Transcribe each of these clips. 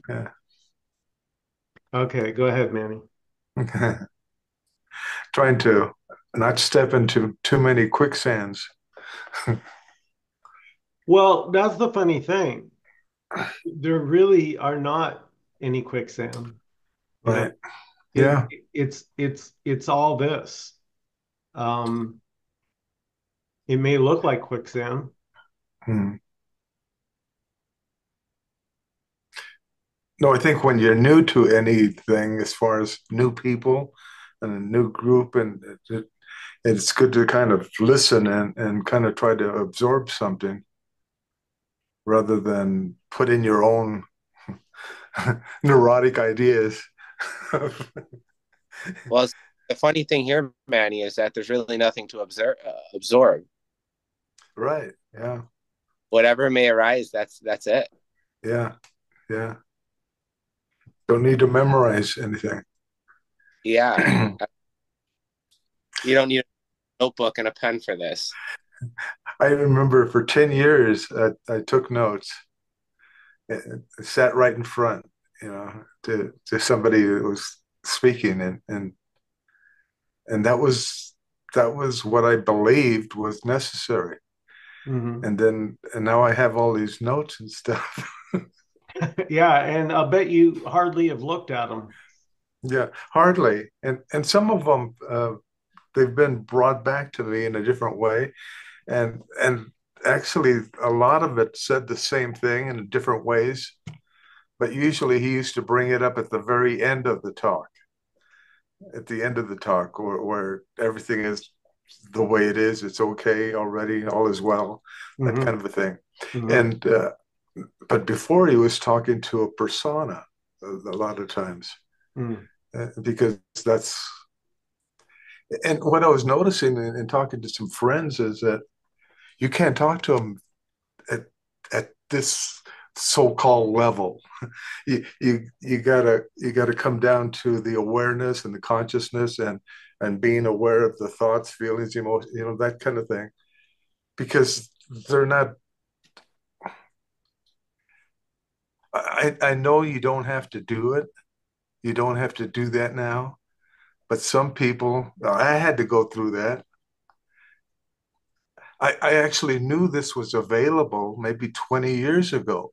Yeah. Okay, go ahead, Manny. Trying to not step into too many quicksands. Well, that's the funny thing. There really are not any quicksand. You know, Right. Yeah. it's all this. Um, it may look like quicksand. Hmm. No, I think when you're new to anything, as far as new people and a new group, and it's good to kind of listen and kind of try to absorb something rather than put in your own neurotic ideas. Well, the funny thing here, Manny, is that there's really nothing to absorb. Right. Yeah. Whatever may arise, that's it. Yeah. Yeah. Don't need to memorize anything. Yeah, you don't need a notebook and a pen for this. I remember for 10 years, I took notes, sat right in front, to somebody who was speaking, and that was what I believed was necessary. Mhm. And now I have all these notes and stuff. Yeah, and I'll bet you hardly have looked at them. Yeah, hardly. And some of them, they've been brought back to me in a different way. And actually, a lot of it said the same thing in different ways. But usually he used to bring it up at the very end of the talk, at the end of the talk, where everything is the way it is. It's okay already, all is well, that Hmm. kind of a thing. Hmm. And but before he was talking to a persona a lot of times, Hmm. because that's and what I was noticing in talking to some friends is that you can't talk to them at this so-called level. You gotta come down to the awareness and the consciousness and being aware of the thoughts, feelings, emotions, that kind of thing. Because they're not. I know you don't have to do it. You don't have to do that now. But some people, I had to go through that. I actually knew this was available maybe 20 years ago,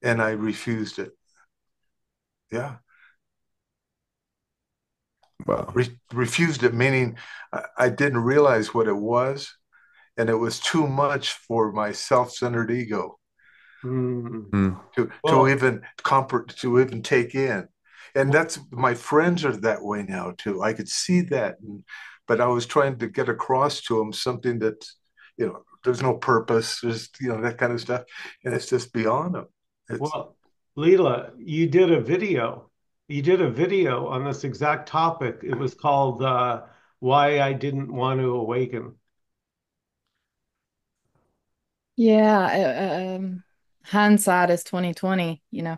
and I refused it. Yeah. Wow. Refused it, meaning I didn't realize what it was, and it was too much for my self-centered ego Hmm. Hmm. to Well, even to even take in. And well, that's my friends are that way now too. I could see that, but I was trying to get across to them something that, there's no purpose, there's that kind of stuff, and it's just beyond them. It's well, Leela, you did a video. You did a video on this exact topic. It was called "Why I Didn't Want to Awaken." Yeah, hindsight is 2020, yeah,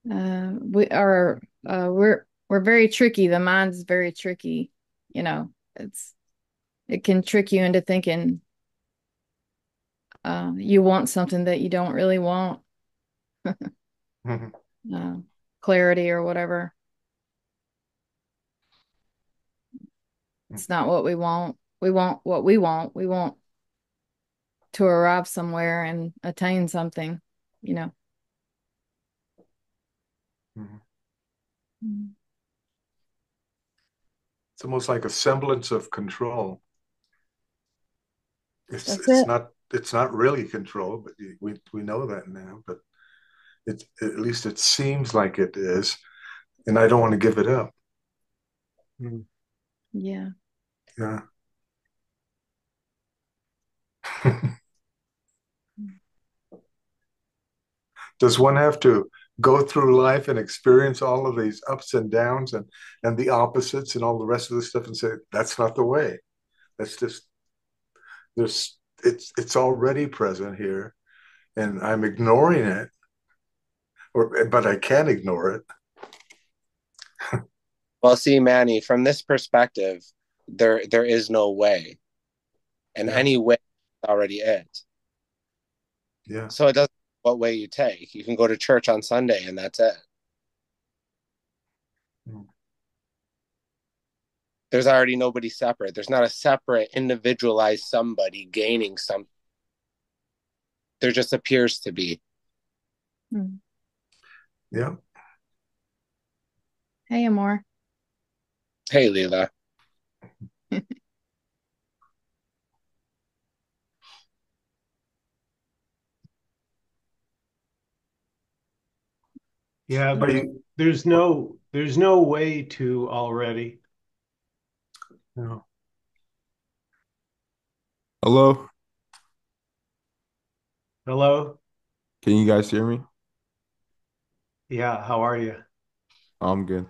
We are we're very tricky. The mind is very tricky, you know. It's it can trick you into thinking you want something that you don't really want, mhm, uh, clarity or whatever. It's not what we want. We want what we want. We want to arrive somewhere and attain something, you know. mhm. Mm. It's almost like a semblance of control. It's That's it's it. not it's not really control, but we know that now. But at least it seems like it is, and I don't want to give it up. Hmm. Yeah. Yeah. Does one have to go through life and experience all of these ups and downs and the opposites and all the rest of the stuff and say that's not the way? That's just there's it's already present here, and I'm ignoring it, or but I can't ignore it. Well, see, Manny, from this perspective, there is no way, and Yeah, any way is already it. yeah, So it doesn't what way you take. You can go to church on Sunday and that's it. Mm. There's already nobody separate. There's not a separate, individualized somebody gaining some. There just appears to be. Hmm. Yeah. Hey, Amor. Hey, Leela. Yeah, Are you? there's no way to already. No. Hello, Hello? can you guys hear me? Yeah, how are you? I'm good.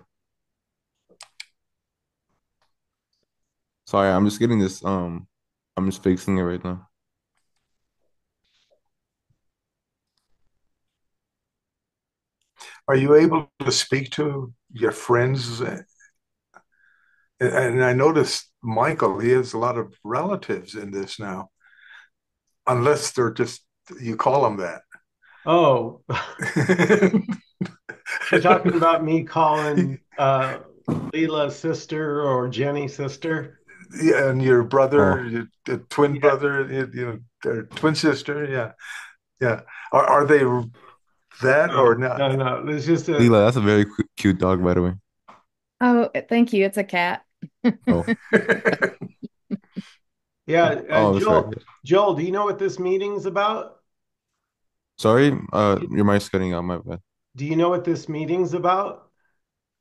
Sorry, I'm just getting this. I'm just fixing it right now. Are you able to speak to your friends? And I noticed Michael, he has a lot of relatives in this now, unless they're just, you call them that. Oh, you're talking about me calling Leela's sister or Jenny's sister? Yeah, and your brother, Oh, your twin Yeah. brother, their twin sister. Yeah, yeah. Are they that or No, not? no, no. There's just a Leela, that's a very cute dog, by the way. Oh, thank you. It's a cat. Oh, yeah, oh, that's very good. Joel, do you know what this meeting's about? Sorry, your mic's cutting out. My bad. Do you know what this meeting's about?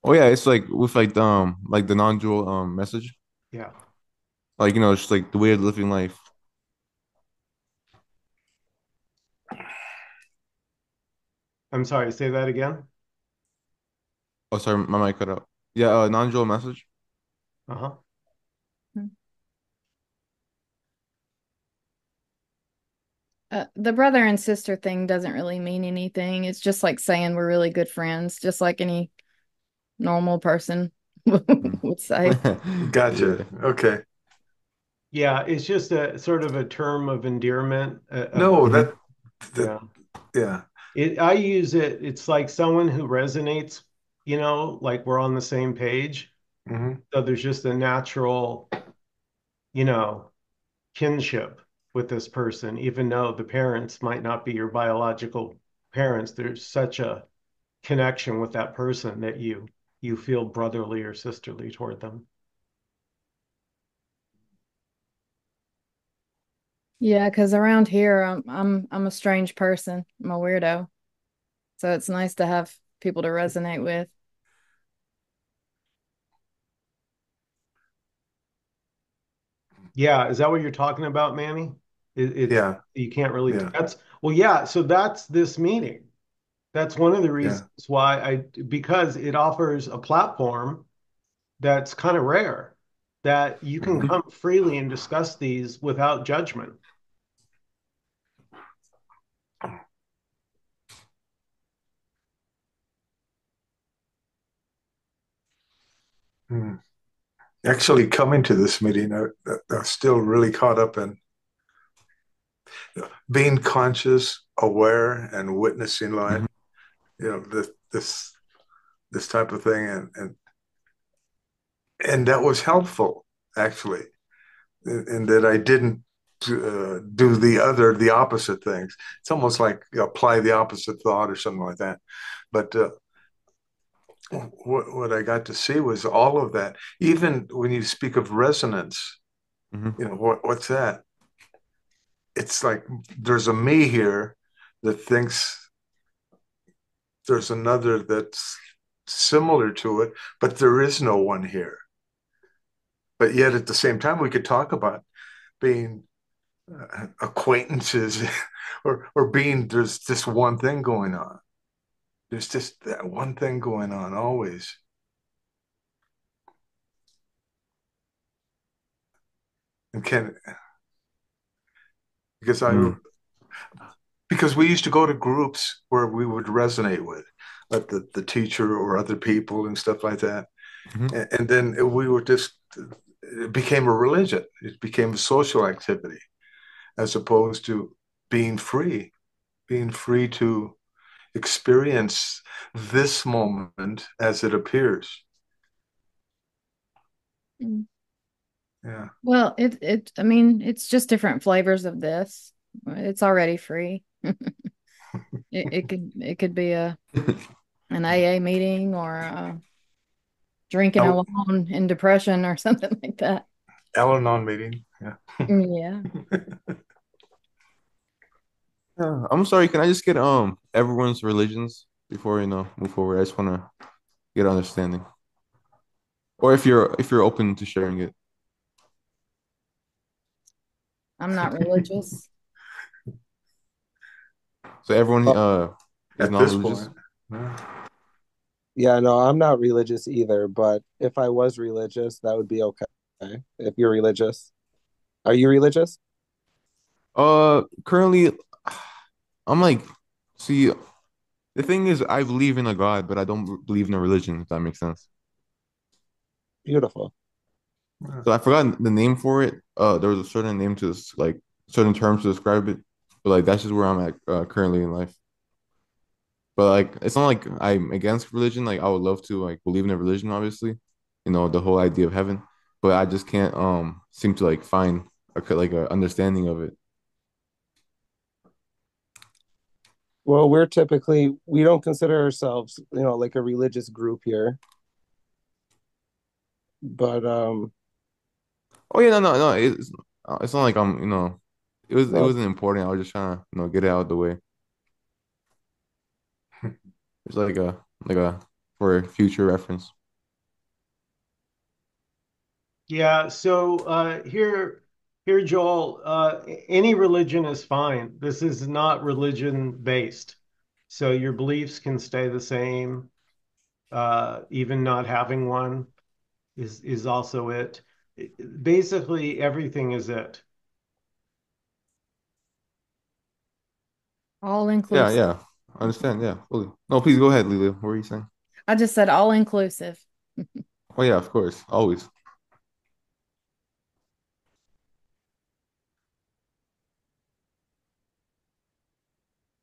Oh yeah, it's like with like the non-dual message, Yeah. like just like the way of living life. I'm sorry, say that again. Oh, sorry, my mic cut out. Yeah, non-dual message. Uh-huh. The brother and sister thing doesn't really mean anything. It's just like saying we're really good friends, just like any normal person Mm. would say. Gotcha. Yeah. Okay. Yeah, it's just a sort of a term of endearment. No, Hmm. that Yeah. yeah. I use it, it's like someone who resonates, like we're on the same page. Hmm. So there's just a natural, you know, kinship with this person, even though the parents might not be your biological parents. There's such a connection with that person that you feel brotherly or sisterly toward them. Yeah, because around here I'm a strange person. I'm a weirdo. So it's nice to have people to resonate with. Yeah, is that what you're talking about, Manny? It's Yeah. you can't really Yeah. that's well, yeah, so that's this meeting. That's one of the Yeah. reasons why because it offers a platform that's kind of rare that you can Hmm. come freely and discuss these without judgment. Hmm. Actually, coming to this meeting, I'm still really caught up in being conscious, aware, and witnessing life. Hmm. This type of thing, and that was helpful actually, in that I didn't do the opposite things. It's almost like apply the opposite thought or something like that. But what I got to see was all of that. Even when you speak of resonance, Hmm. what's that? It's like there's a me here that thinks there's another that's similar to it, but there is no one here. But yet at the same time, we could talk about being acquaintances or being there's just one thing going on. There's just that one thing going on always. And can because I Mm. because we used to go to groups where we would resonate with like the teacher or other people and stuff like that. Hmm. And then we were just it became a religion. It became a social activity as opposed to being free, being free to experience this moment as it appears. Mm. Yeah. Well, I mean, it's just different flavors of this. It's already free. It could be an AA meeting or drinking Al alone in depression or something like that. Al-Anon meeting. Yeah. Yeah. Yeah, I'm sorry. Can I just get everyone's religions before move forward? I just want to get understanding, or if you're open to sharing it. I'm not religious. So everyone Oh, is At this non-religious. point. Yeah. yeah, no, I'm not religious either, but if I was religious, that would be okay. If you're religious. Are you religious? Currently, I'm like, see, the thing is, I believe in a God, but I don't believe in a religion. If that makes sense. Beautiful. Yeah. So I forgot the name for it. There was a certain name to this, like certain terms to describe it, but like that's just where I'm at currently in life. But like, it's not like I'm against religion. Like, I would love to like believe in a religion, obviously, the whole idea of heaven. But I just can't seem to like find a understanding of it. Well, we don't consider ourselves, like a religious group here, but Oh yeah, no. It's not like I'm. It no, wasn't important. I was just trying to get it out of the way. It's like a for future reference. Yeah, so here, Joel, any religion is fine. This is not religion based. So your beliefs can stay the same. Even not having one is also it. Basically, everything is it. All Yeah, inclusive. yeah. I understand. Yeah, fully. No, please go ahead, Lelia. What were you saying? I just said all inclusive. Oh yeah, of course, always.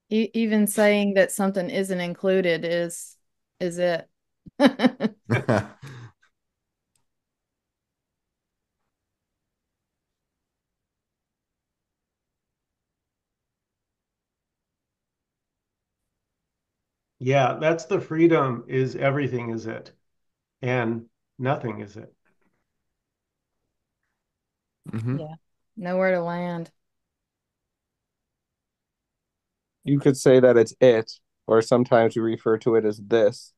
Even saying that something isn't included is it. Yeah, that's the freedom is everything is it, and nothing is it. hmm Yeah. Nowhere to land. you could say that it's it, or sometimes we refer to it as this,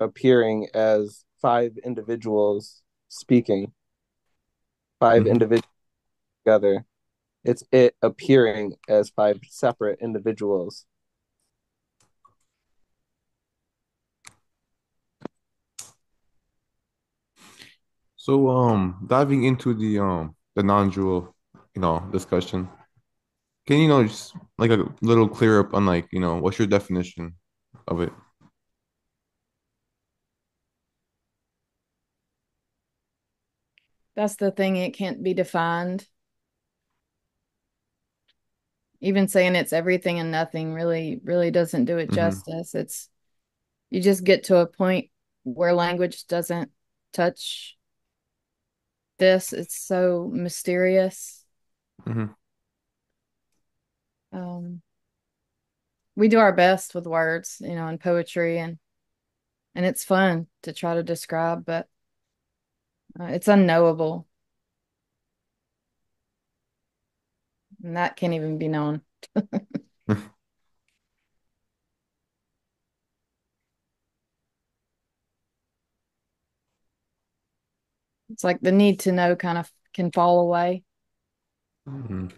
appearing as five individuals speaking, five hmm individuals together. It's it appearing as five separate individuals. So diving into the non-dual discussion. Can just like a little clear up on like what's your definition of it? That's the thing, it can't be defined. Even saying it's everything and nothing really doesn't do it hmm justice. It's you just get to a point where language doesn't touch this. It's so mysterious. hmm Um, we do our best with words, in poetry and it's fun to try to describe, but it's unknowable, and that can't even be known. It's like the need to know kind of can fall away. hmm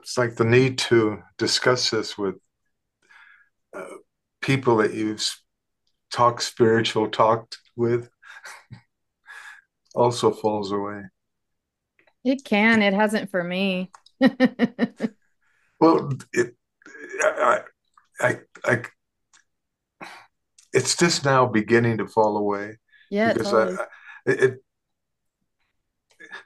It's like the need to discuss this with uh, people that you've talked with also falls away. It can. It hasn't for me. Well, I, I, it's just now beginning to fall away Yeah, because totally. it,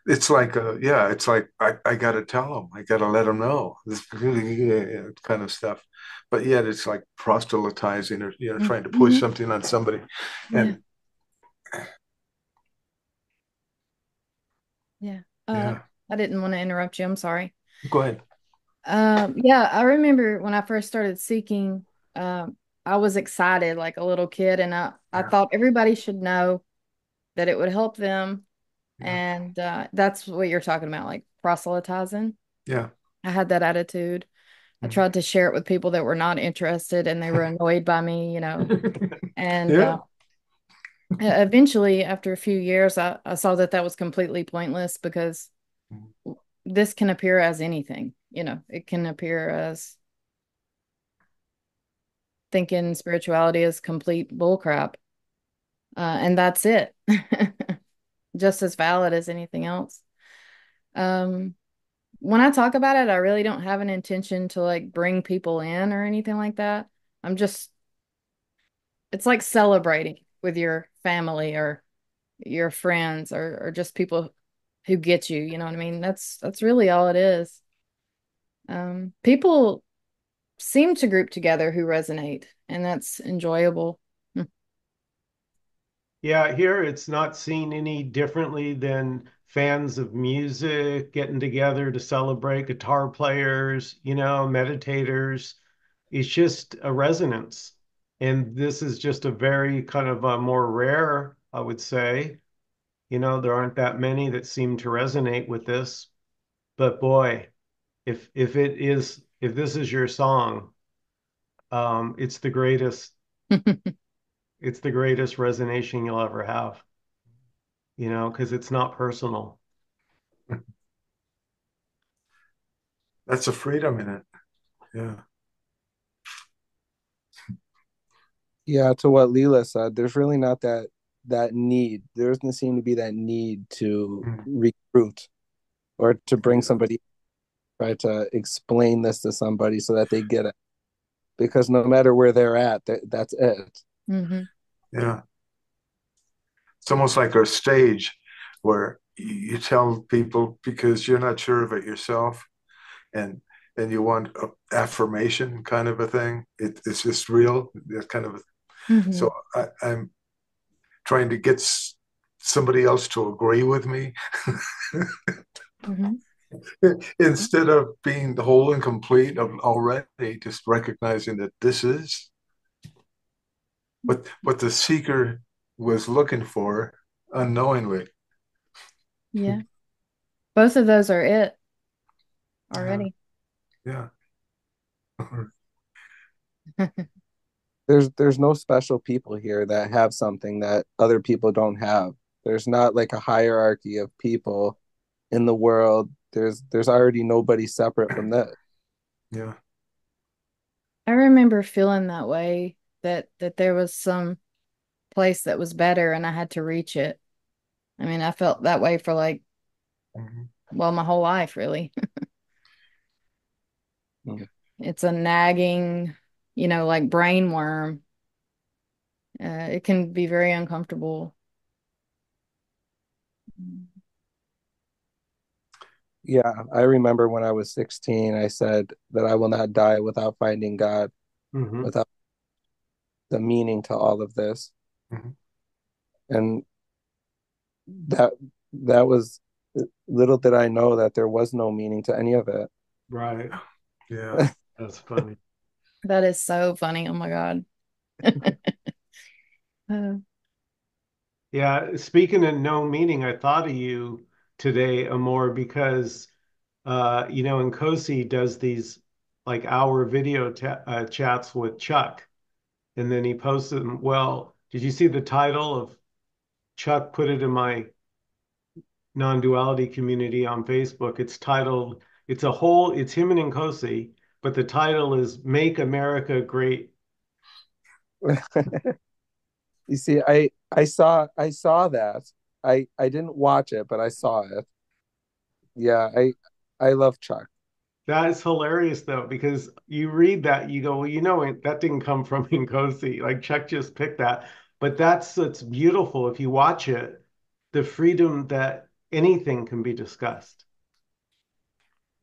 it's like, yeah, it's like I got to tell them, I got to let them know this kind of stuff. But yet it's like proselytizing or, trying to push Hmm. something on somebody. Yeah. And Yeah. yeah, I didn't want to interrupt you. I'm sorry. go ahead. Yeah, I remember when I first started seeking, I was excited like a little kid, and I Yeah, thought everybody should know that it would help them. yeah, And that's what you're talking about, like proselytizing. yeah. I had that attitude. I Mhm. tried to share it with people that were not interested and they were annoyed by me, And Yeah. eventually, after a few years, I saw that that was completely pointless because this can appear as anything, it can appear as thinking spirituality is complete bullcrap. And that's it. Just as valid as anything else. Um, when I talk about it, I really don't have an intention to like bring people in or anything like that. I'm just, it's like celebrating with your family or your friends or just people who get you, you know what I mean? That's really all it is. People seem to group together who resonate, and that's enjoyable. Hmm. Yeah, here it's not seen any differently than fans of music getting together to celebrate, guitar players, meditators. It's just a resonance. And this is just a very kind of a more rare, I would say. There aren't that many that seem to resonate with this. But boy, if this is your song, it's the greatest, it's the greatest resonation you'll ever have, because it's not personal. That's a freedom in it. Yeah. Yeah, to what Leela said, there's really not that need. There doesn't seem to be that need to Mm. recruit or to bring Yeah. somebody, try to explain this to somebody so that they get it. Because no matter where they're at, that's it. Hmm. Yeah. It's almost like a stage where you tell people because you're not sure of it yourself and you want affirmation kind of a thing. It's just real. That kind of Hmm. so I'm trying to get somebody else to agree with me Hmm. instead of being whole and complete of already just recognizing that this is what the seeker was looking for unknowingly. Yeah. Both of those are it Yeah, already. yeah. There's no special people here that have something that other people don't have. There's not like a hierarchy of people in the world. There's already nobody separate from this. Yeah. I remember feeling that way, that there was some place that was better and I had to reach it. I mean, I felt that way for like, Mhm. well, my whole life, really. Yeah. It's a nagging, like brain worm. It can be very uncomfortable. Yeah, I remember when I was 16, I said that I will not die without finding God, Hmm. without the meaning to all of this. Mhm. And that that was little did I know that there was no meaning to any of it. Right. Yeah. That's funny. That is so funny. Oh my God. Uh, Yeah, speaking of no meaning, I thought of you today, Amor, because Nkosi does these like hour video chats with Chuck, and then he posts them. Well, did you see the title of Chuck put it in my non-duality community on Facebook? It's titled, it's him and Nkosi, but the title is Make America Great. You see, I saw that. I didn't watch it, but I saw it. Yeah, I love Chuck. That is hilarious though, because you read that, you go, well, that didn't come from Nkosi. Like Chuck just picked that. But it's beautiful if you watch it, the freedom that anything can be discussed.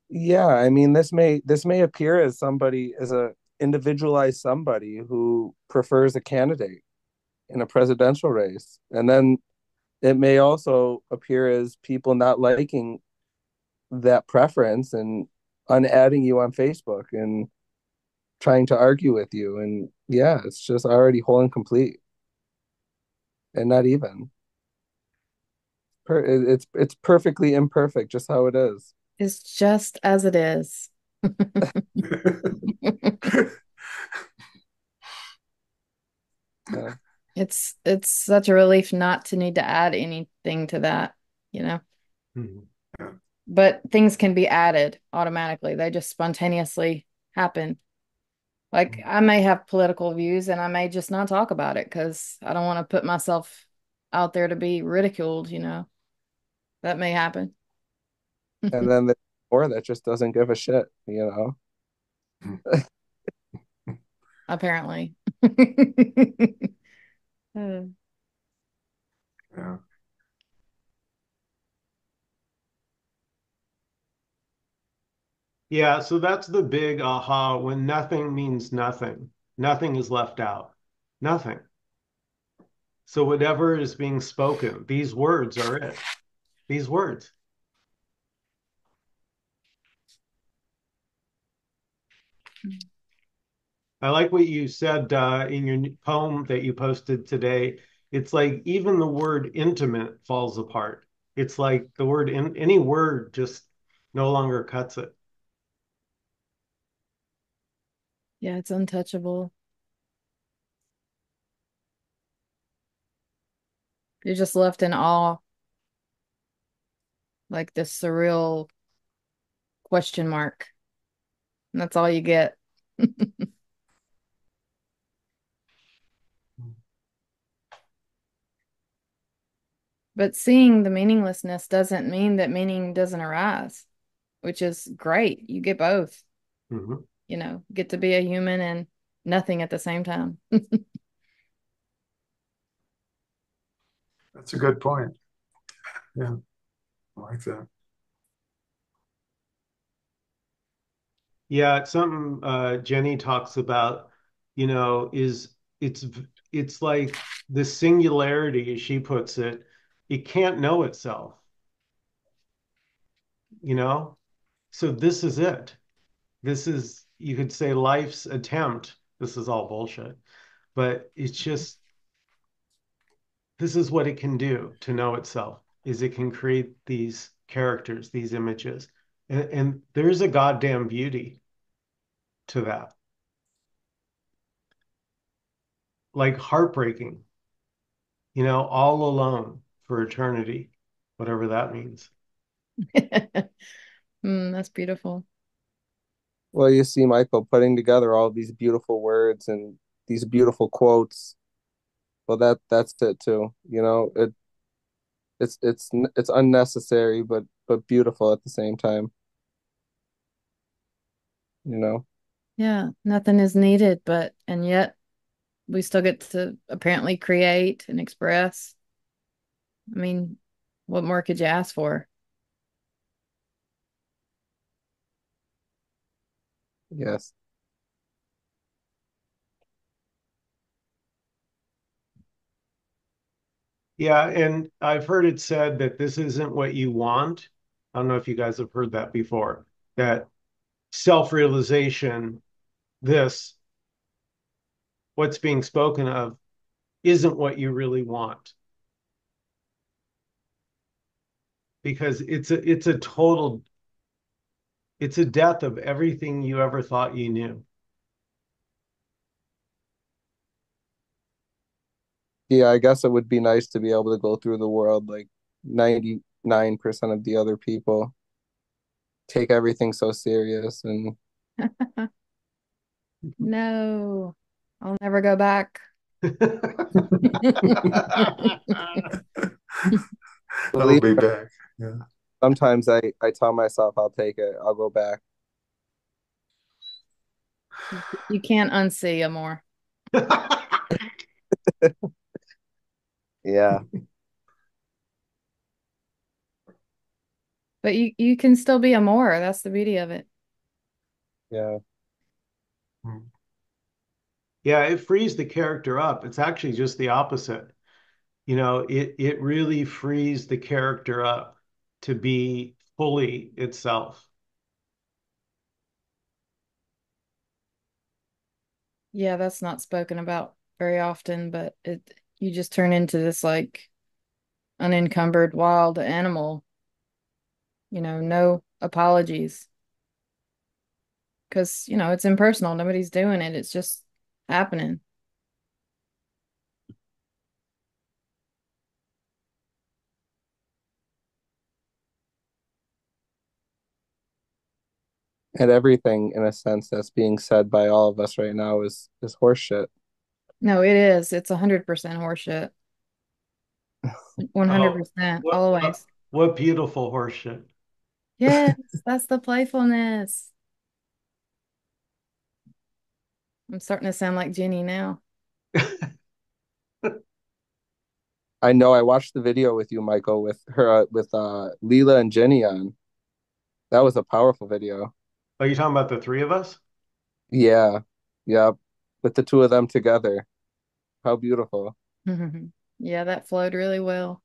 Yeah, I mean this may appear as somebody as a individualized somebody who prefers a candidate in a presidential race. And then it may also appear as people not liking that preference and unadding you on Facebook and trying to argue with you. And yeah, it's just already whole and complete and not even. It's perfectly imperfect, just how it is. It's just as it is. Yeah. It's such a relief not to need to add anything to that, you know. Mhm. But things can be added automatically. They just spontaneously happen. Like I may have political views and I may just not talk about it because I don't want to put myself out there to be ridiculed, you know. That may happen. And then the or that just doesn't give a shit, you know. Apparently. Uh, Yeah. Yeah, so that's the big aha when nothing means nothing. Nothing is left out. Nothing. So whatever is being spoken, these words are it. These words. I like what you said in your poem that you posted today. It's like even the word intimate falls apart. It's like the word in any word just no longer cuts it. yeah, it's untouchable. You're just left in awe, like this surreal question mark. And that's all you get. But seeing the meaninglessness doesn't mean that meaning doesn't arise, which is great. You get both, Mhm. you know, get to be a human and nothing at the same time. That's a good point. Yeah, I like that. Yeah, it's something Jenny talks about, is it's like the singularity, as she puts it, it can't know itself, you know? So this is it. This is, you could say, life's attempt. This is all bullshit, but it's just this is what it can do to know itself, is it can create these characters, these images. And there's a goddamn beauty to that. Like heartbreaking, all alone for eternity, whatever that means. That's beautiful. Well, you see Michael putting together all these beautiful words and these beautiful quotes. Well, that's it too. You know, it's unnecessary but beautiful at the same time, you know. Yeah, nothing is needed, but and yet we still get to apparently create and express. I mean, what more could you ask for? Yes. Yeah, and I've heard it said that this isn't what you want. I don't know if you guys have heard that before, that self-realization, this, what's being spoken of, isn't what you really want. Because it's a death of everything you ever thought you knew. Yeah, I guess it would be nice to be able to go through the world like 99% of the other people, take everything so serious and No, I'll never go back. I'll believe be back. Yeah. Sometimes I tell myself I'll take it. I'll go back. You can't unsee Amor. Yeah, But you can still be Amor. That's the beauty of it. yeah. Yeah, it frees the character up. It's actually just the opposite. It really frees the character up to be fully itself. Yeah, that's not spoken about very often, but it you just turn into this like unencumbered wild animal, no apologies. Because, it's impersonal. Nobody's doing it. It's just happening. And everything in a sense that's being said by all of us right now is horseshit. No, it is. It's 100% horseshit. Oh, 100%, what what always. what beautiful horseshit. Yes, that's the playfulness. I'm starting to sound like Jenny now. I know I watched the video with you, Michael, with her with Leela and Jenny on. That was a powerful video. Are you talking about the three of us? Yeah. Yeah. With the two of them together. How beautiful. Yeah, that flowed really well.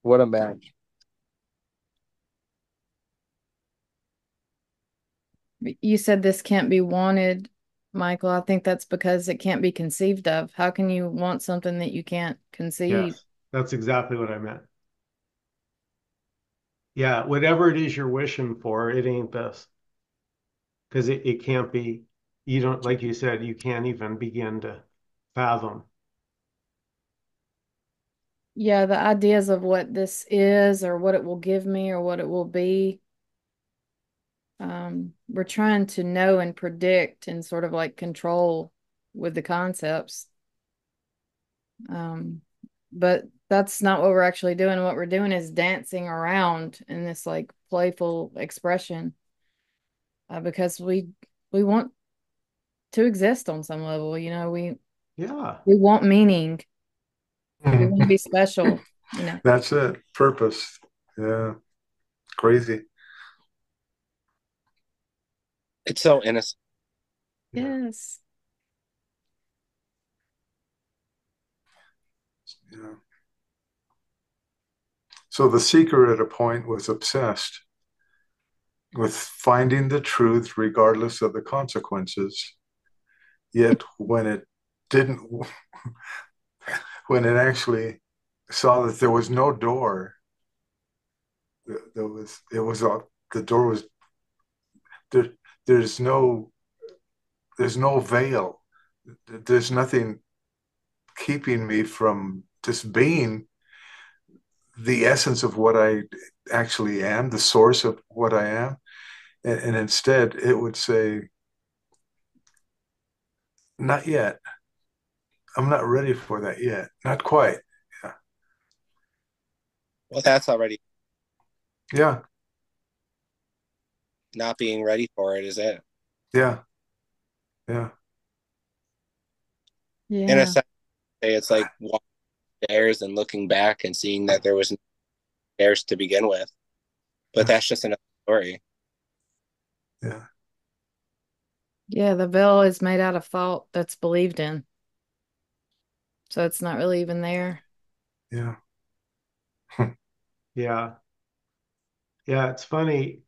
What a match. You said this can't be wanted, Michael. I think that's because it can't be conceived of. How can you want something that you can't conceive? Yes, that's exactly what I meant. Yeah, whatever it is you're wishing for, it ain't this. Because it can't be, you don't, like you said, you can't even begin to fathom. Yeah, the ideas of what this is or what it will give me or what it will be. We're trying to know and predict and sort of like control with the concepts. Um, but that's not what we're actually doing. What we're doing is dancing around in this like playful expression, because we want to exist on some level. Yeah. We want meaning. We want to be special. That's it. Purpose. Yeah. Crazy. It's so innocent. Yeah. Yes. Yeah. So the seeker at a point was obsessed with finding the truth regardless of the consequences. Yet when it didn't, when it actually saw that there was no door, there was, it was, the door was, there, there's no, there's no veil. There's nothing keeping me from just being the essence of what I actually am, the source of what I am. And instead, it would say, not yet. I'm not ready for that yet. Not quite. Yeah. Well, that's already Yeah. not being ready for it, is it? Yeah. Yeah. In a Yeah. sense, it's like walking stairs and looking back and seeing that there was no stairs to begin with. But Yeah. that's just another story. Yeah. Yeah, the veil is made out of thought that's believed in. So it's not really even there. Yeah. Yeah. Yeah. It's funny.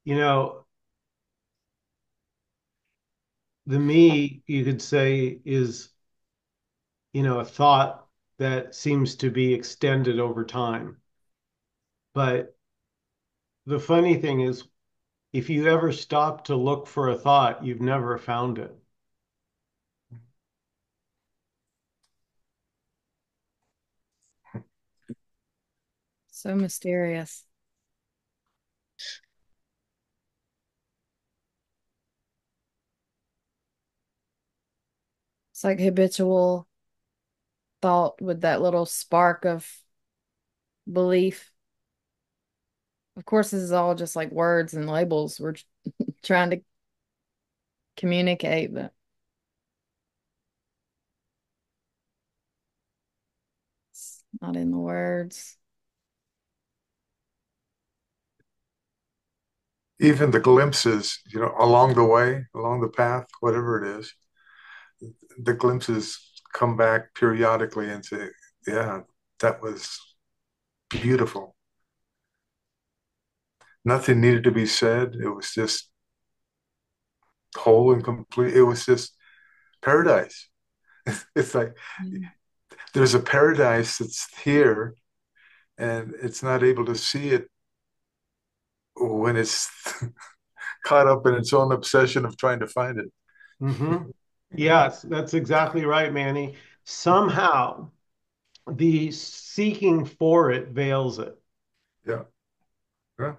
You know, the me, you could say, is, a thought that seems to be extended over time. But the funny thing is, if you ever stop to look for a thought, you've never found it. So mysterious. It's like habitual thought with that little spark of belief Of course, this is all just like words and labels we're trying to communicate, but it's not in the words. Even the glimpses, along the way, along the path, whatever it is, the glimpses come back periodically and say, yeah, that was beautiful. Nothing needed to be said. It was just whole and complete. It was just paradise. It's like Yeah. there's a paradise that's here and it's not able to see it when it's caught up in its own obsession of trying to find it. Mm-hmm. Yes, that's exactly right, Manny. Somehow the seeking for it veils it Yeah. Yeah.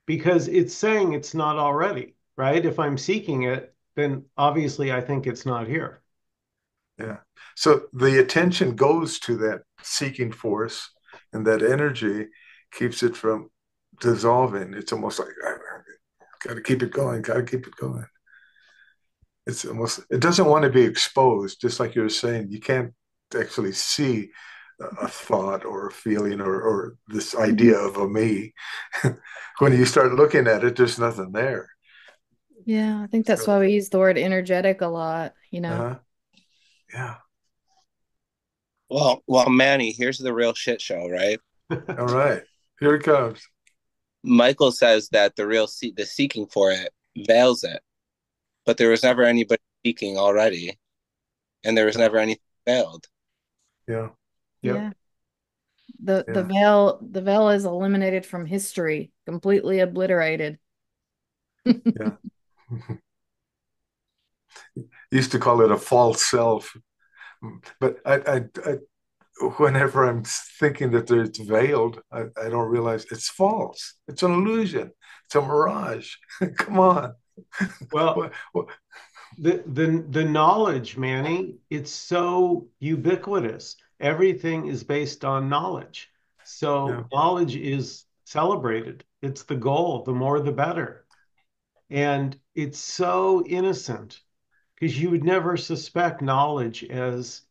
because it's saying it's not already, right? If I'm seeking it, then obviously I think it's not here. Yeah. So the attention goes to that seeking force, and that energy keeps it from dissolving. It's almost like, got to keep it going, got to keep it going. It's almost, it doesn't want to be exposed, just like you were saying. You can't actually see a thought or a feeling or this idea of a me. When you start looking at it, there's nothing there. Yeah, I think that's So, why we use the word energetic a lot, you know. uh, yeah. Well, Manny, here's the real shit show, right? All right. Here it comes. Michael says that the seeking for it veils it, but there was never anybody seeking already, and there was Yeah. never anything veiled. Yeah. Yep. Yeah. The Yeah. veil is eliminated from history, completely obliterated. Yeah. Used to call it a false self, but whenever I'm thinking that it's veiled, I don't realize it's false. It's an illusion. It's a mirage. Come on. Well, What, the knowledge, Manny, it's so ubiquitous. Everything is based on knowledge. yeah. So knowledge is celebrated. It's the goal. The more, the better. And it's so innocent because you would never suspect knowledge as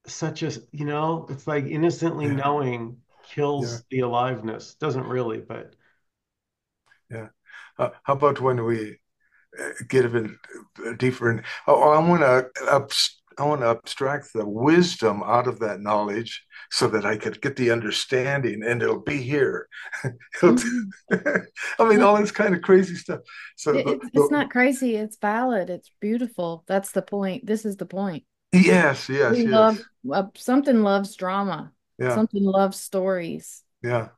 such a, it's like innocently Yeah. knowing Yeah. kills the aliveness. Doesn't really, but Yeah. How about when we get a bit deeper in? Oh, I want to abstract the wisdom out of that knowledge so that I could get the understanding, and it'll be here. It'll, Mhm. I mean, No, all this kind of crazy stuff. So it's not crazy. It's valid. It's beautiful. That's the point. This is the point. yes, yes, We yes, love something loves drama. yeah, Something loves stories. yeah,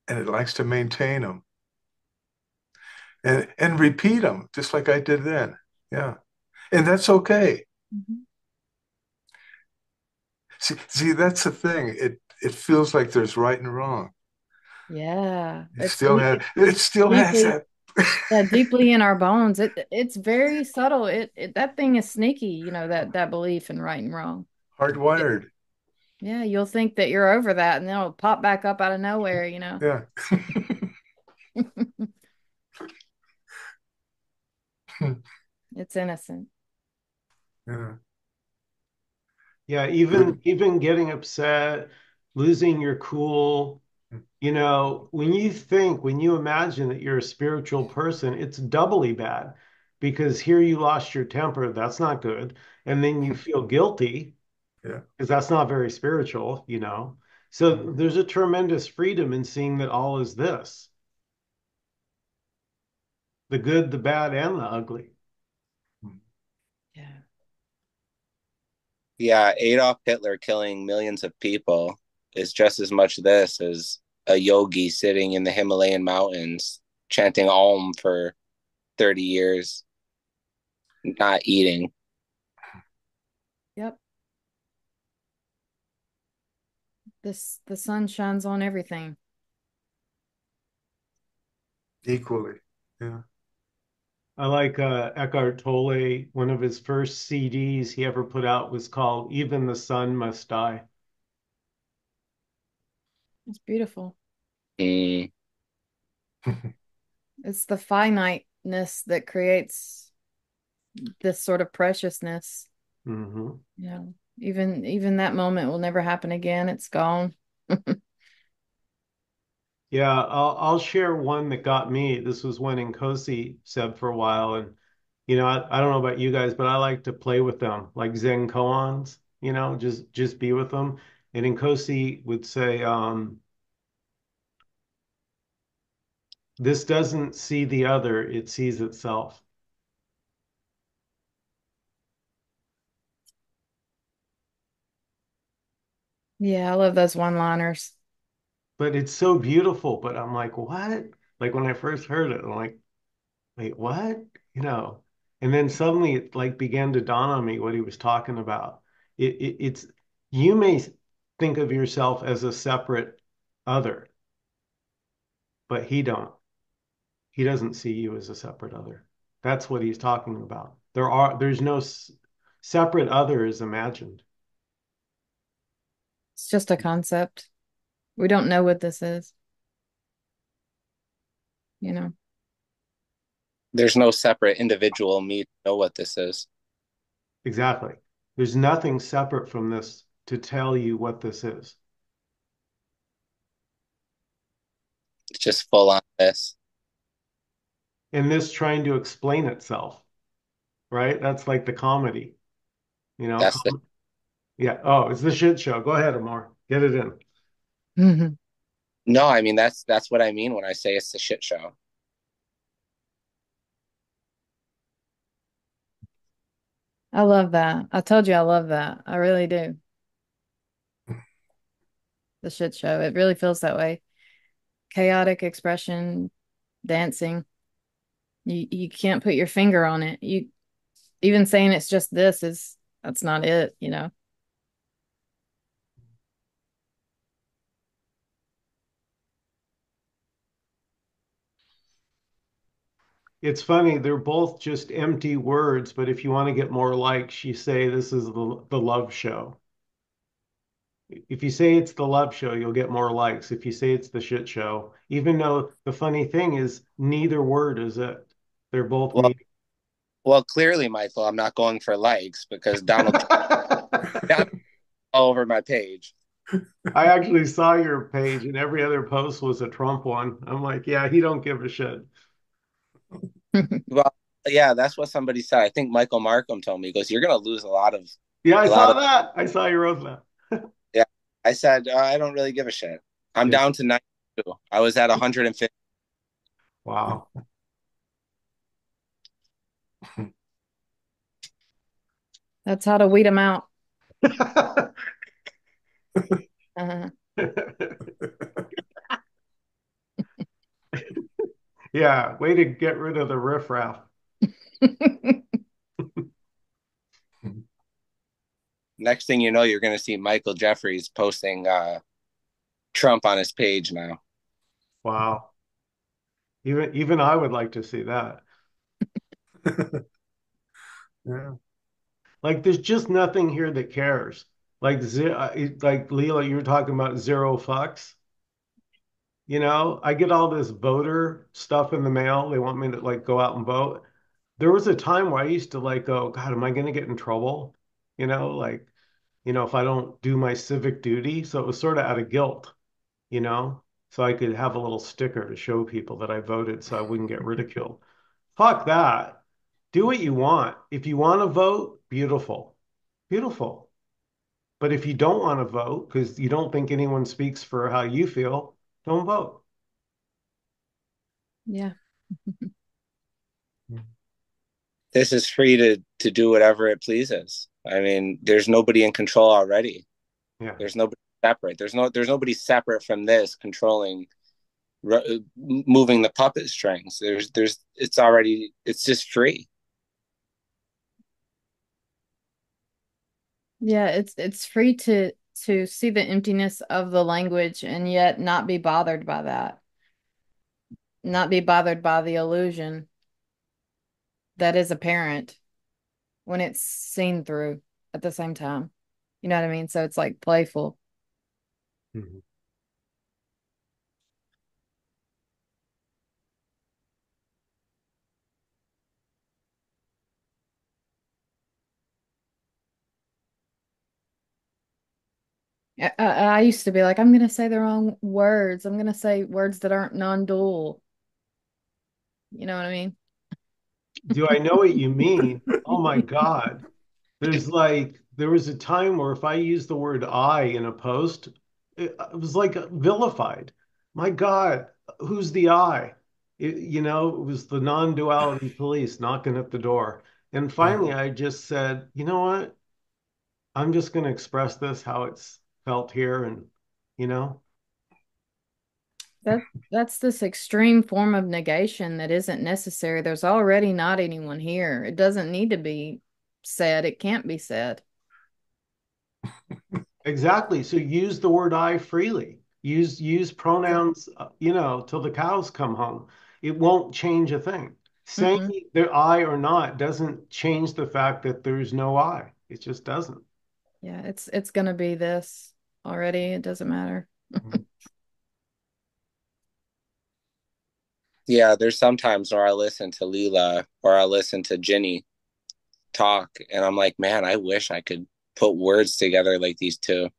and it likes to maintain them and repeat them, just like I did then. Yeah, and that's okay. Mhm. See, that's the thing. It feels like there's right and wrong. Yeah, It still has deeply that yeah, deeply in our bones. It's very subtle. It that thing is sneaky, that belief in right and wrong. It, hardwired. yeah, you'll think that you're over that and then it'll pop back up out of nowhere. Yeah, It's innocent. yeah, yeah, good. even getting upset, losing your cool, when you imagine that you're a spiritual person, it's doubly bad because here you lost your temper. That's not good. And then you feel guilty Yeah, because that's not very spiritual. So there's a tremendous freedom in seeing that all is this, the good, the bad, and the ugly. Yeah. Yeah, Adolf Hitler killing millions of people is just as much this as a yogi sitting in the Himalayan mountains chanting Om for 30 years, not eating. Yep. The sun shines on everything. equally. Yeah, I like Eckhart Tolle. One of his first CDs he ever put out was called "Even the Sun Must Die." It's beautiful. Mm. It's the finiteness that creates this sort of preciousness. Mm-hmm. You know, even that moment will never happen again. It's gone. Yeah, I'll share one that got me. This was when Nkosi said for a while, and I don't know about you guys, but I like to play with them, like Zen koans, just be with them. And Nkosi would say, "This doesn't see the other; it sees itself." Yeah, I love those one-liners. But it's so beautiful. But I'm like, what? Like when I first heard it, I'm like, wait, what? You know, and then suddenly it like began to dawn on me what he was talking about. It's you may think of yourself as a separate other, but he don't. He doesn't see you as a separate other. That's what he's talking about. There's no separate other is imagined. It's just a concept. We don't know what this is, you know. There's no separate individual me to know what this is. Exactly. There's nothing separate from this to tell you what this is. It's just full on this. And this trying to explain itself, right? That's like the comedy, you know? That's the Yeah. Oh, it's the shit show. Go ahead, Amor. Get it in. Mhm. no. I mean, that's what I mean when I say it's the shit show. I love that. I told you I love that. I really do. The shit show. It really feels that way. Chaotic expression, dancing. You can't put your finger on it. You even saying it's just this is that's not it, you know. It's funny. They're both just empty words, but if you want to get more likes, you say this is the love show. If you say it's the love show, you'll get more likes. If you say it's the shit show, even though the funny thing is neither word is it. They're both Well, mean. well, clearly, Michael, I'm not going for likes because Donald Trump all over my page. I actually saw your page and every other post was a Trump one. I'm like, yeah, he don't give a shit. Well, yeah, that's what somebody said. I think Michael Markham told me. He goes, "You're going to lose Yeah, I a lot saw of." that. I saw you wrote that. Yeah, I said I don't really give a shit. I'm Yeah. down to 92. I was at 150. Wow. That's how to weed them out. Uh-huh. Yeah, way to get rid of the riffraff. Next thing you know, you're going to see Michael Jeffries posting Trump on his page now. Wow. Even I would like to see that. Yeah. Like there's just nothing here that cares. Like Leela, you were talking about zero fucks. I get all this voter stuff in the mail. They want me to like go out and vote. There was a time where I used to like go, God, am I going to get in trouble? Like, if I don't do my civic duty. So it was sort of out of guilt, you know, so I could have a little sticker to show people that I voted so I wouldn't get ridiculed. Fuck that. Do what you want. If you want to vote, beautiful, beautiful. But if you don't want to vote because you don't think anyone speaks for how you feel, don't vote. Yeah. This is free to do whatever it pleases. I mean, there's nobody in control already. Yeah. There's nobody separate. There's nobody separate from this controlling moving the puppet strings. It's just free. Yeah, it's free to see the emptiness of the language and yet not be bothered by that. Not be bothered by the illusion that is apparent when it's seen through at the same time. You know what I mean? So it's like playful. Mhm. I used to be like, I'm gonna say the wrong words. I'm gonna say words that aren't non-dual. You know what I mean? Do I know what you mean? Oh my God. There was a time where if I used the word I in a post, it was like vilified. My God, who's the I? It was the non-duality police knocking at the door. And finally, I just said, you know what? I'm just going to express this how it's felt here. And, you know, That that's this extreme form of negation that isn't necessary. There's already not anyone here. It doesn't need to be said. It can't be said. exactly. So use the word I freely. Use pronouns, till the cows come home. It won't change a thing. Saying Mm-mm. they're I or not doesn't change the fact that there's no I. It just doesn't. Yeah, it's gonna be this already. It doesn't matter. Yeah, there's sometimes where I listen to Leela or I listen to Ginny talk, and I'm like, man, I wish I could put words together like these two.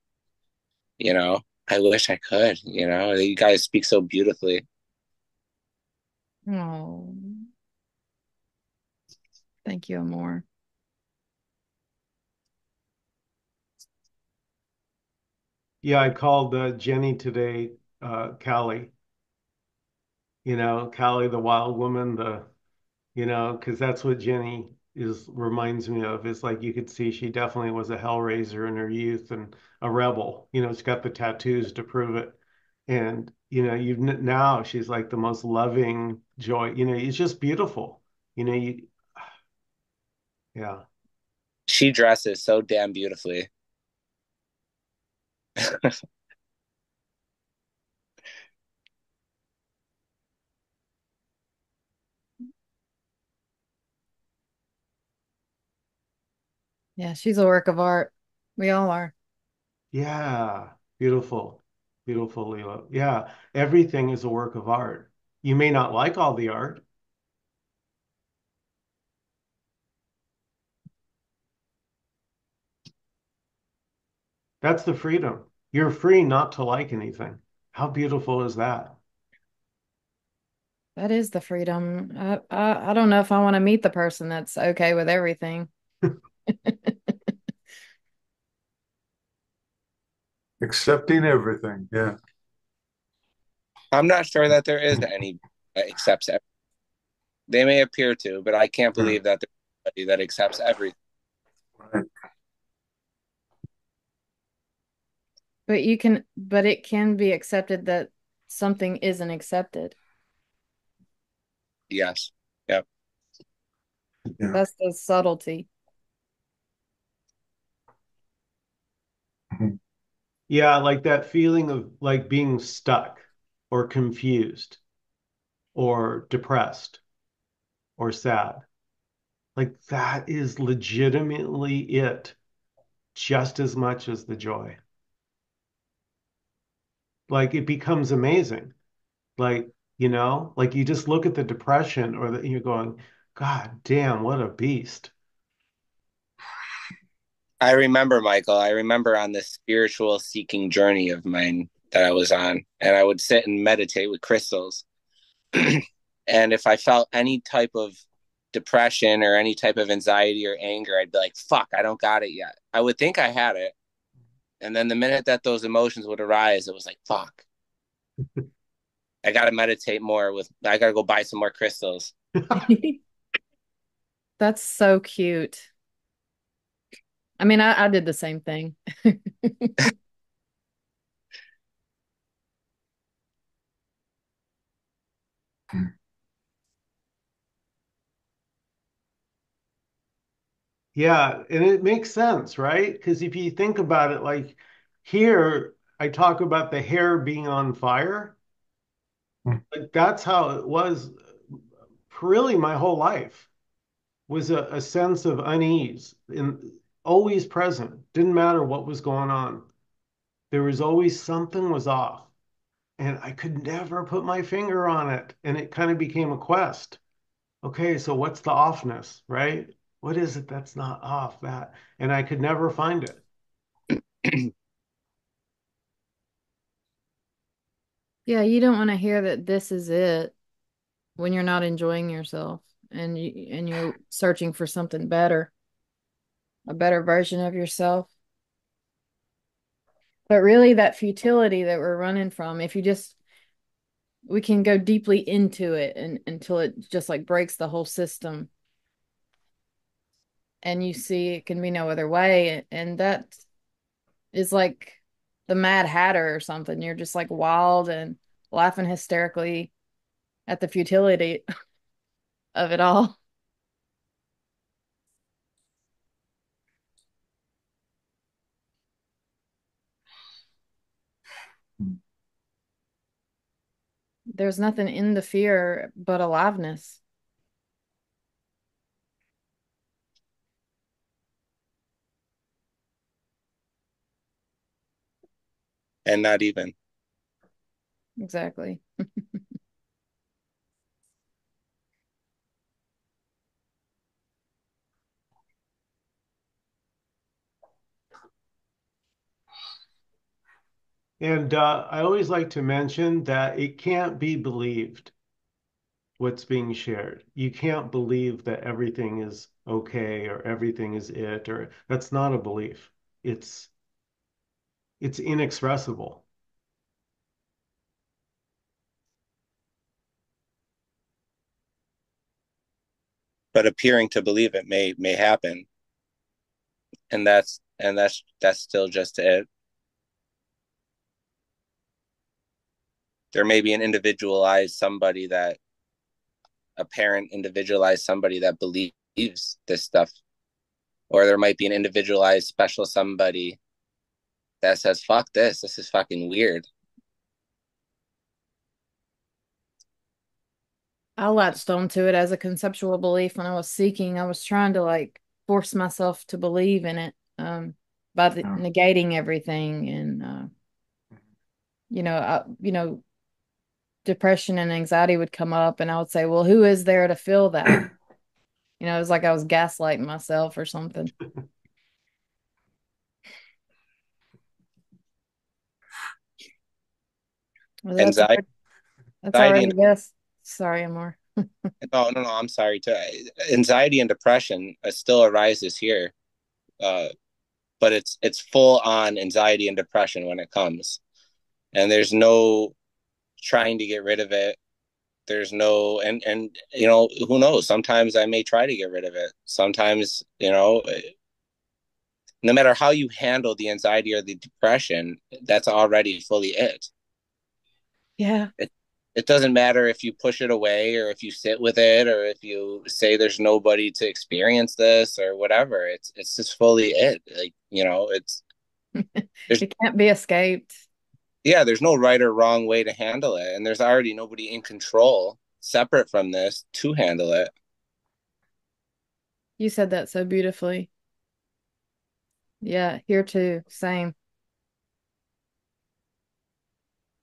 You know, I wish I could. You guys speak so beautifully. Oh, thank you, Amor. Yeah, I called Jenny today, Callie. Callie, the wild woman, because that's what Jenny is reminds me of. Is like you could see she definitely was a hellraiser in her youth and a rebel. She's got the tattoos to prove it. And you now she's like the most loving joy. It's just beautiful. You yeah. She dresses so damn beautifully. Yeah, she's a work of art. We all are. Yeah, beautiful. Beautiful, Leela. Yeah, everything is a work of art. You may not like all the art. That's the freedom. You're free not to like anything. How beautiful is that? That is the freedom. I don't know if I want to meet the person that's okay with everything. Accepting everything. Yeah. I'm not sure that there is any that accepts everything. They may appear to, but I can't Yeah. believe that there's anybody that accepts everything. Right. But it can be accepted that something isn't accepted. Yes. Yep. Yeah. That's the subtlety. Mhm. Yeah, like that feeling of like being stuck or confused or depressed or sad. Like that is legitimately it just as much as the joy. Like it becomes amazing. Like you just look at the depression or you're going, God damn, what a beast. I remember, Michael, I remember on this spiritual seeking journey of mine that I was on, and I would sit and meditate with crystals. And if I felt any type of depression or any type of anxiety or anger, I'd be like, fuck, I don't got it yet. I would think I had it. And then the minute that those emotions would arise, it was like, fuck, I got to meditate more I got to go buy some more crystals. That's so cute. I mean, I did the same thing. Yeah, and it makes sense, right? Because if you think about it, like here, I talk about the hair being on fire. Like that's how it was really my whole life was a sense of unease and always present. Didn't matter what was going on. There was always something was off, and I could never put my finger on it. And it kind of became a quest. Okay, so what's the offness, right? What is it that's not off that? And I could never find it. Yeah, you don't want to hear that this is it when you're not enjoying yourself and you're searching for something better, a better version of yourself. But really that futility that we're running from, if you just we can go deeply into it and until it just like breaks the whole system and you see it can be no other way. And that is like the Mad Hatter or something. You're just like wild and laughing hysterically at the futility of it all. There's nothing in the fear but aliveness. And not even. Exactly. And I always like to mention that it can't be believed what's being shared. You can't believe that everything is okay or everything is it, or that's not a belief. It's it's inexpressible. But appearing to believe it may happen. And that's still just it. There may be an individualized somebody that a parent individualized somebody that believes this stuff, or there might be an individualized special somebody that says fuck this is fucking weird. I latched onto it as a conceptual belief when I was seeking. I was trying to like force myself to believe in it by negating everything and depression and anxiety would come up and I would say, well, who is there to feel that? It was like I was gaslighting myself or something. Well, Anxiety that's anxiety already and guess. Sorry, Amor. no, I'm sorry to anxiety and depression still arises here. uh but it's full on anxiety and depression when it comes, and there's no trying to get rid of it. There's no, and who knows, sometimes I may try to get rid of it. Sometimes, no matter how you handle the anxiety or the depression, that's already fully it. Yeah. It doesn't matter if you push it away or if you sit with it or if you say there's nobody to experience this or whatever. It's just fully it. Like, it's there's It can't be escaped. yeah, there's no right or wrong way to handle it, and there's already nobody in control separate from this to handle it. You said that so beautifully. Yeah, here too. Same.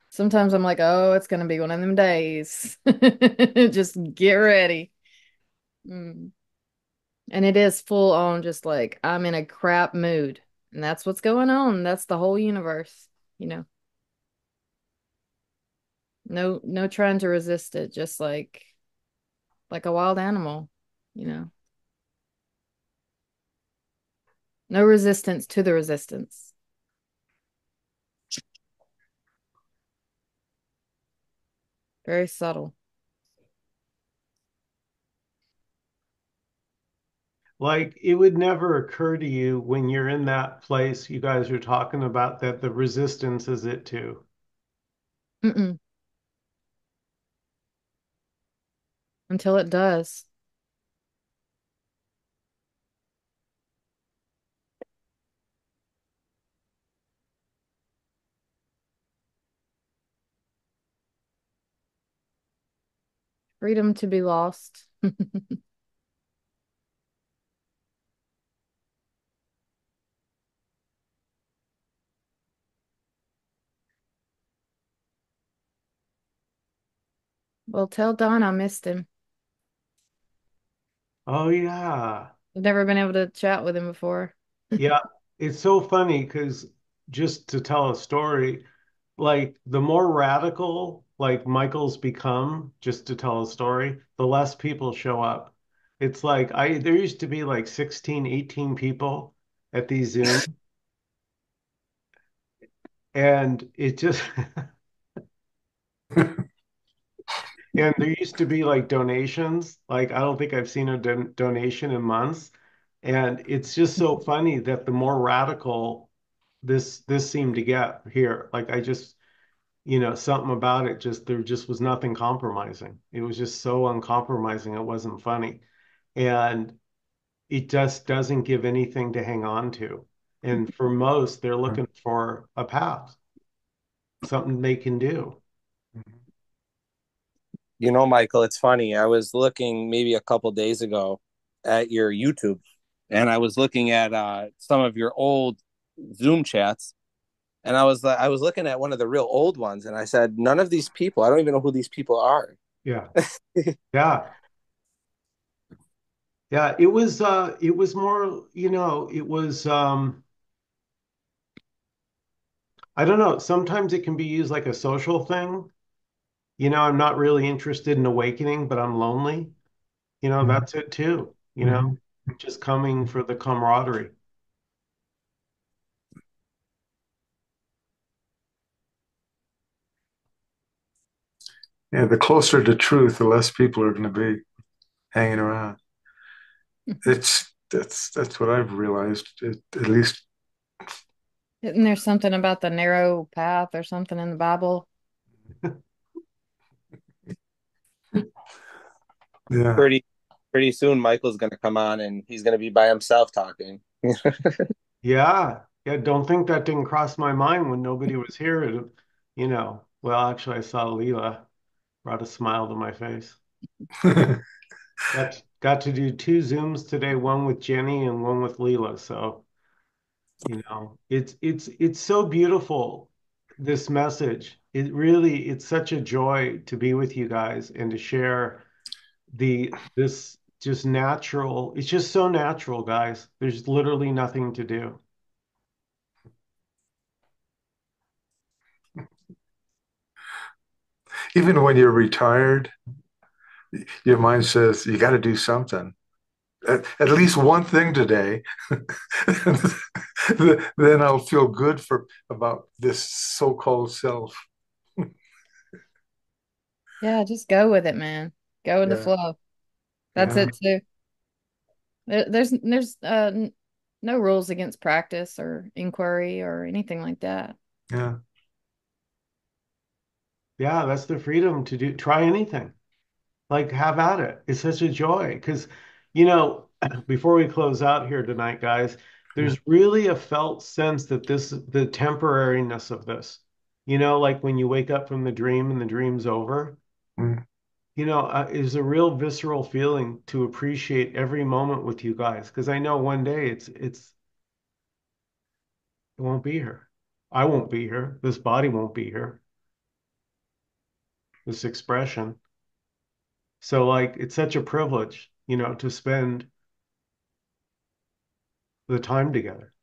Sometimes I'm like, oh, it's gonna be one of them days. Just get ready. Mm. And it is full on just like I'm in a crap mood. And that's what's going on. That's the whole universe, you know. No trying to resist it, just like a wild animal, you know. No resistance to the resistance. Very subtle. Like it would never occur to you when you're in that place you guys are talking about that the resistance is it too. Mm-mm. Until it does. Freedom to be lost. Well, tell Don I missed him. Oh yeah. I've never been able to chat with him before. Yeah. It's so funny because just to tell a story, like the more radical like Michael's become, just to tell a story, the less people show up. It's like I there used to be like 16, 18 people at these Zoom, and it just and there used to be like donations. Like I don't think I've seen a donation in months. And it's just so funny that the more radical this seemed to get here. Like I just, something about it just there just was nothing compromising. It was just so uncompromising. It wasn't funny. And it just doesn't give anything to hang on to. And for most, they're looking for a path, something they can do. You know, Michael, it's funny. I was looking maybe a couple days ago at your YouTube, and I was looking at some of your old Zoom chats, and I was looking at one of the real old ones, and I said, none of these people, I don't even know who these people are. Yeah. Yeah. Yeah, it was more, it was I don't know, sometimes it can be used like a social thing. I'm not really interested in awakening, but I'm lonely. That's it too, Mhm. just coming for the camaraderie. Yeah, the closer to truth, the less people are going to be hanging around. That's what I've realized. At least, Isn't there something about the narrow path or something in the Bible? yeah. Pretty pretty soon Michael's gonna come on and he's gonna be by himself talking. Yeah. Yeah, don't think that didn't cross my mind when nobody was here. Well, actually I saw Leela brought a smile to my face. Got to do two Zooms today, one with Jenny and one with Leela. So, it's so beautiful, this message. It's such a joy to be with you guys and to share this just natural. It's just so natural, guys. There's literally nothing to do. Even when you're retired, your mind says you got to do something. At least one thing today. Then I'll feel good for about this so-called self. Yeah, just go with it, man. Go with the Yeah, flow. That's yeah, it too. There's no rules against practice or inquiry or anything like that. yeah. Yeah, that's the freedom to try anything. Like, have at it. It's such a joy because, you know, before we close out here tonight, guys, Yeah. there's really a felt sense that the temporariness of this, like when you wake up from the dream and the dream's over, Mm. is a real visceral feeling to appreciate every moment with you guys. Because I know one day it won't be here. I won't be here. This body won't be here. This expression. So like, it's such a privilege, to spend the time together.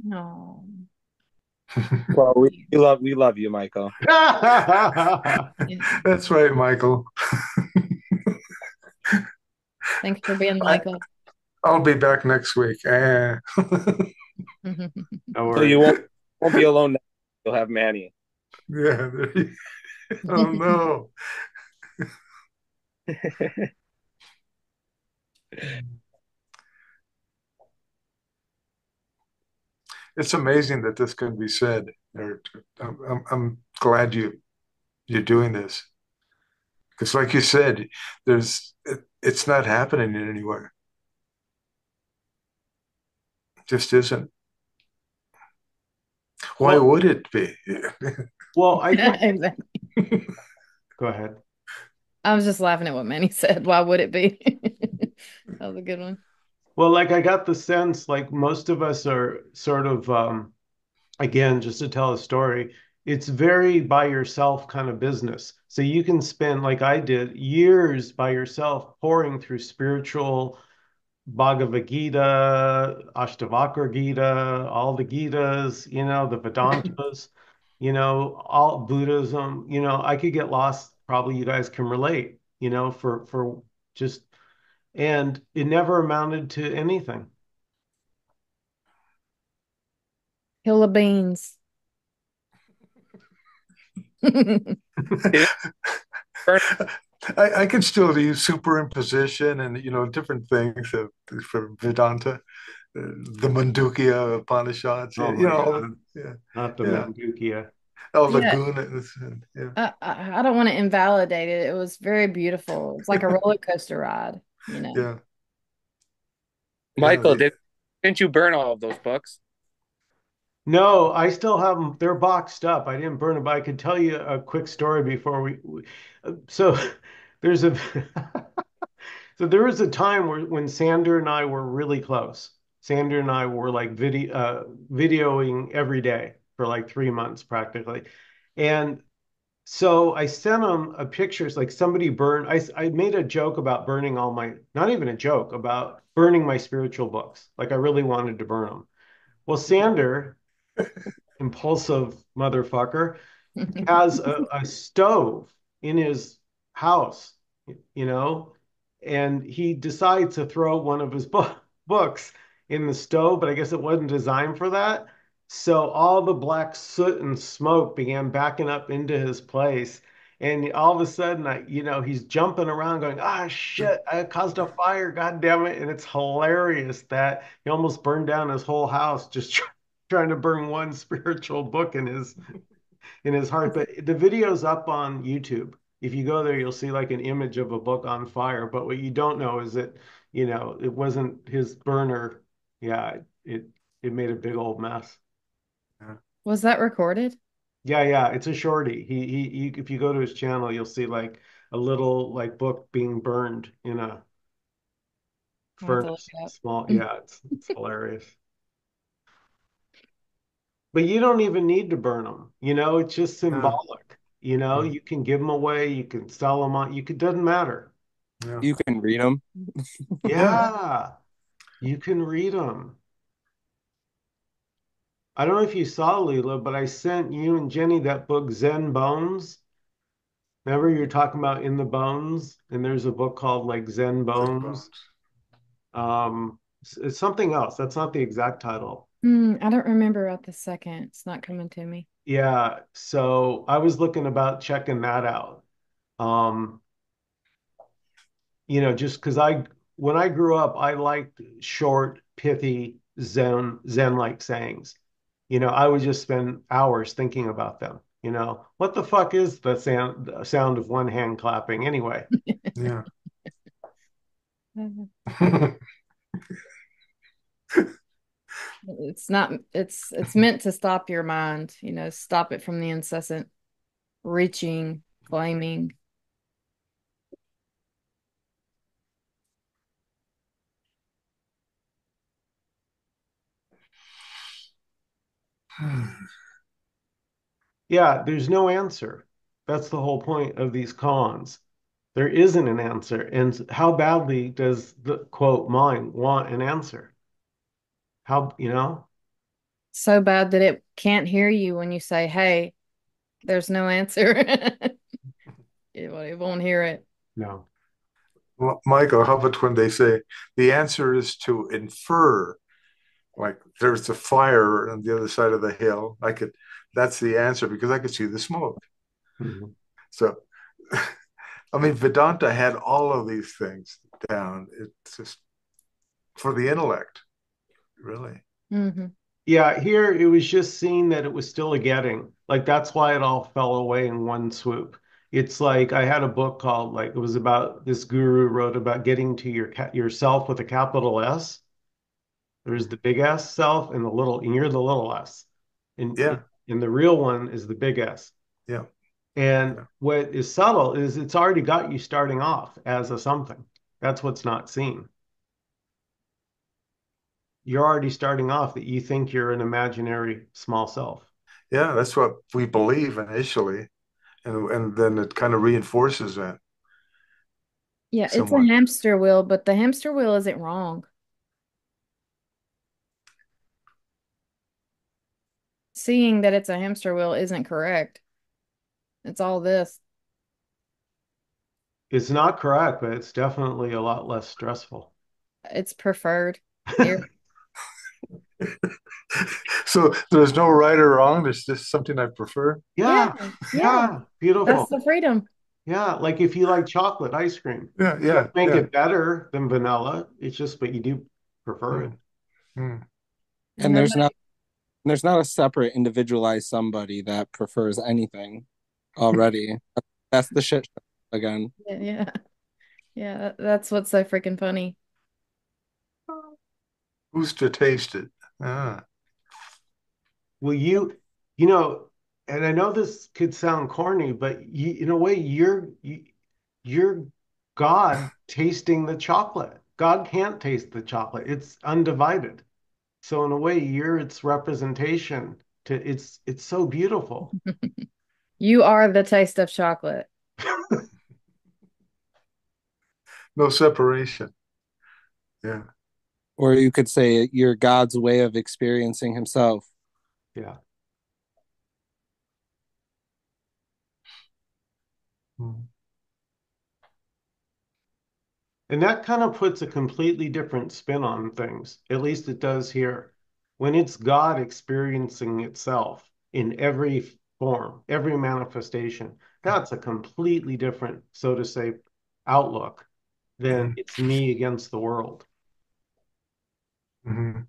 No. Well, we love you, Michael. Yeah. That's right, Michael. Thanks for being I, Michael. I'll be back next week. No So you worries. won't be alone now. You'll have Manny. Yeah. Oh no. It's amazing that this can be said. I'm glad you're doing this because, like you said, it's not happening anywhere. It just isn't. Why Well, would it be? well, I think Exactly. go ahead. I was just laughing at what Manny said. Why would it be? That was a good one. Well, like I got the sense like most of us are sort of again, just to tell a story, it's very by yourself kind of business. So you can spend, like I did, years by yourself pouring through spiritual Bhagavad Gita, Ashtavakra Gita, all the Gitas, the Vedantas. all Buddhism, I could get lost. Probably you guys can relate, for just, and it never amounted to anything. Hill of beans. Did it burn? I can still use superimposition and different things for Vedanta, the Mandukya Upanishads, Oh my God, yeah, not the yeah, Mandukya. all the Yeah, gunas, and, yeah, I don't want to invalidate it. It was very beautiful. It's like a roller coaster ride, you know. yeah, yeah. Michael, didn't you burn all of those books? No, I still have them. They're boxed up. I didn't burn them, but I could tell you a quick story before so there's a so there was a time when Sander and I were really close. Sander and I were like videoing every day for like 3 months practically. And so I sent him a pictures like somebody burned. I made a joke about burning all my, not even a joke, about burning my spiritual books. Like I really wanted to burn them. Well, Sander, impulsive motherfucker, has a stove in his house, you know, and he decides to throw one of his books in the stove, but I guess it wasn't designed for that. So all the black soot and smoke began backing up into his place. And all of a sudden, he's jumping around going, ah, shit, I caused a fire, God damn it. And it's hilarious that he almost burned down his whole house just trying to burn one spiritual book in his heart. But the video's up on YouTube. If you go there, you'll see like an image of a book on fire. But what you don't know is that, it wasn't his burner. Yeah, it made a big old mess. Yeah. Was that recorded? Yeah, yeah, it's a shorty. If you go to his channel, you'll see like a little like book being burned in a I'll have to look furnace. it up. Small, yeah, it's hilarious. But you don't even need to burn them. It's just Yeah, symbolic. yeah, You can give them away, you can sell them on, doesn't matter. yeah, You can read them. yeah. Yeah, you can read them. I don't know if you saw Leela, but I sent you and Jenny that book Zen Bones. Remember you're talking about In the Bones, and there's a book called like Zen Zen Bones. bones. It's something else. That's not the exact title. I don't remember at the second. It's not coming to me. Yeah, so I was looking about checking that out. Um, just because when I grew up, I liked short, pithy Zen-like sayings. I would just spend hours thinking about them. What the fuck is the sound of one hand clapping anyway? Yeah. It's not, it's meant to stop your mind, stop it from the incessant reaching, claiming. Yeah, there's no answer. That's the whole point of these koans. There isn't an answer. And how badly does the quote mind want an answer? How? So bad that it can't hear you when you say, hey, there's no answer. It won't hear it. No. Michael, how about when they say the answer is to infer, like there's a fire on the other side of the hill? That's the answer because I could see the smoke. Mhm. So, I mean, Vedanta had all of these things down. It's just for the intellect, really. Hmm. Yeah, here it was just seeing that it was still a getting. Like that's why it all fell away in one swoop. It's like I had a book called like it was about this guru wrote about getting to yourself with a capital S. There's the big S self and you're the little S. And Yeah, and the real one is the big S. yeah, And yeah, what is subtle is it's already got you starting off as a something. That's what's not seen. You're already starting off that you think you're an imaginary small self. yeah. That's what we believe initially, and then it kind of reinforces that Yeah, it's a somewhat. hamster wheel, but the hamster wheel isn't wrong. seeing that it's a hamster wheel isn't correct. It's all this. It's not correct, but it's definitely a lot less stressful. It's preferred here. So there's no right or wrong. There's just something I prefer. Yeah, Yeah, yeah. yeah, That's beautiful. the freedom. Yeah, like if you like chocolate ice cream, Yeah, you yeah, don't make yeah. it better than vanilla. It's just, but you do prefer it. Mm, mm, And Nobody. there's not a separate individualized somebody that prefers anything already. That's the shit show again. Yeah, yeah, yeah. That's what's so freaking funny. who's to taste it? Ah. Well, you know, and I know this could sound corny, but in a way, you're God tasting the chocolate. God can't taste the chocolate. It's undivided. So in a way, you're its representation to it's so beautiful. You are the taste of chocolate. No separation. Yeah. Or you could say you're God's way of experiencing himself. Yeah. Mm, And that kind of puts a completely different spin on things. At least it does here. When it's God experiencing itself in every form, every manifestation, that's a completely different, so to say, outlook than mhm, it's me against the world. mhm,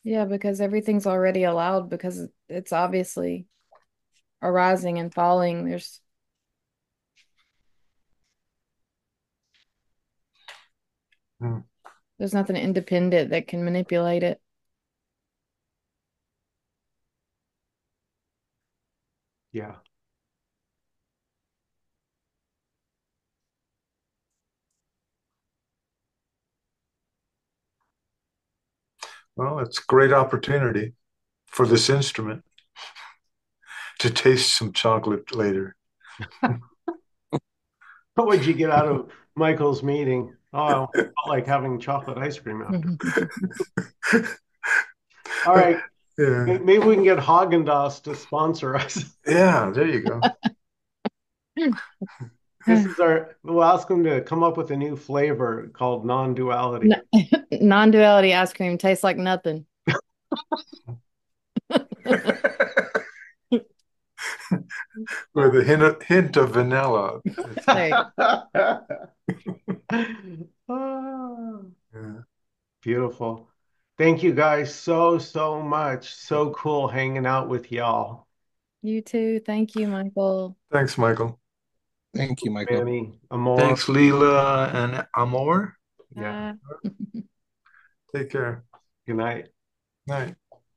Yeah, because everything's already allowed because it's obviously arising and falling. mm. There's nothing independent that can manipulate it. Yeah. Well, it's a great opportunity for this instrument to taste some chocolate later. What would you get out of Michael's meeting? Oh, I felt like having chocolate ice cream after. All right. Yeah. Maybe we can get Haagen-Dazs to sponsor us. Yeah, there you go. We'll ask them to come up with a new flavor called non-duality. Non-duality ice cream tastes like nothing. With a hint of vanilla. There you Ah, Yeah. beautiful. Thank you guys so much. So cool hanging out with y'all. You too. Thank you, Michael. Thanks, Michael. Thank you, Michael. Manny, Amor. Thanks, Leela and Amor. Yeah. Bye. Take care. Good night. Night.